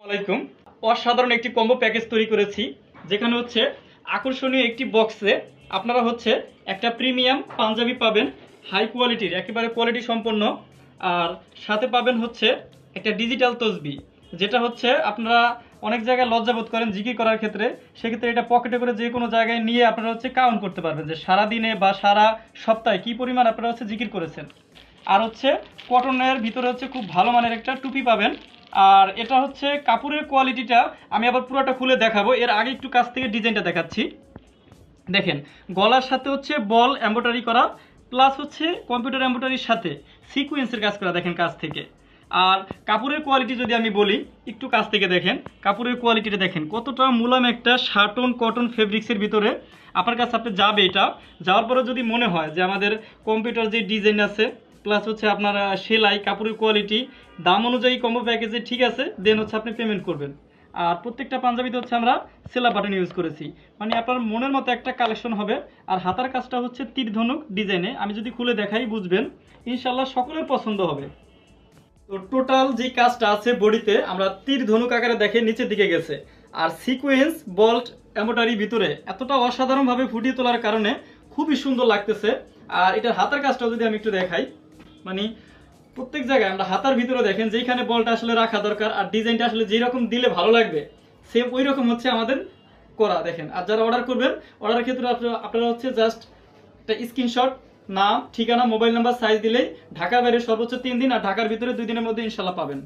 আলাইকুম। অসাধারণ একটি কম্বো প্যাকেজ তৈরি করেছি, যেখানে হচ্ছে আকর্ষণীয় একটি বক্সে আপনারা হচ্ছে একটা প্রিমিয়াম পাঞ্জাবি পাবেন, হাই কোয়ালিটির, একেবারে কোয়ালিটি সম্পন্ন। আর সাথে পাবেন হচ্ছে একটা ডিজিটাল তসবি, যেটা হচ্ছে আপনারা অনেক জায়গায় লজ্জাবোধ করেন জিকির করার ক্ষেত্রে। সেক্ষেত্রে এটা পকেটে করে যে কোনো জায়গায় নিয়ে আপনারা হচ্ছে কাউন্ট করতে পারবেন যে সারা দিনে বা সারা সপ্তাহে কী পরিমাণ আপনারা হচ্ছে জিকির করেছেন। আর হচ্ছে কটনের ভিতরে হচ্ছে খুব ভালো মানের একটা টুপি পাবেন। আর এটা হচ্ছে কাপড়ের কোয়ালিটিটা আমি আবার পুরোটা খুলে দেখাবো, এর আগে একটু কাছ থেকে ডিজাইনটা দেখাচ্ছি। দেখেন, গলার সাথে হচ্ছে বল এমব্রয়ডারি করা, প্লাস হচ্ছে কম্পিউটার এমব্রয়ডারির সাথে সিকোয়েন্সের কাজ করা, দেখেন কাছ থেকে। আর কাপড়ের কোয়ালিটি যদি আমি বলি, একটু কাছ থেকে দেখেন কাপড়ের কোয়ালিটিটা, দেখেন কতটা মুলাম একটা শার্টন কটন ফেব্রিক্সের ভিতরে আপনার কাছে আপনি যাবে। এটা যাওয়ার পরে যদি মনে হয় যে আমাদের কম্পিউটার যে ডিজাইন আছে, প্লাস হচ্ছে আপনার সেলাই, কাপড়ের কোয়ালিটি, দাম অনুযায়ী কম্বো প্যাকেজে ঠিক আছে, দেন হচ্ছে আপনি পেমেন্ট করবেন। আর প্রত্যেকটা পাঞ্জাবিতে হচ্ছে আমরা সেলা বাটন ইউজ করেছি, মানে আপনার মনের মতো একটা কালেকশন হবে। আর হাতার কাজটা হচ্ছে তীর ধনুক ডিজাইনে, আমি যদি খুলে দেখাই বুঝবেন, ইনশাল্লাহ সকলের পছন্দ হবে। তো টোটাল যে কাজটা আছে বডিতে, আমরা তীর ধনুক আকারে দেখে নিচের দিকে গেছে। আর সিকোয়েন্স বল্ট এমব্রয়ডারি ভিতরে এতটা অসাধারণভাবে ফুটিয়ে তোলার কারণে খুবই সুন্দর লাগতেছে। আর এটার হাতার কাজটা যদি আমি একটু দেখাই, মানে প্রত্যেক জায়গায় আমরা হাতার ভিতরে দেখেন যেখানে বলটা আসলে রাখা দরকার আর ডিজাইনটা আসলে যেরকম দিলে ভালো লাগবে, সেম ওই রকম হচ্ছে আমাদের করা, দেখেন। আর যারা অর্ডার করবেন, অর্ডারের ক্ষেত্রে আপনারা হচ্ছে জাস্ট একটা স্ক্রিনশট, নাম, ঠিকানা, মোবাইল নাম্বার, সাইজ দিলেই ঢাকার বাইরে সর্বোচ্চ 3 দিন আর ঢাকার ভিতরে 2 দিনের মধ্যে ইনশাল্লাহ পাবেন।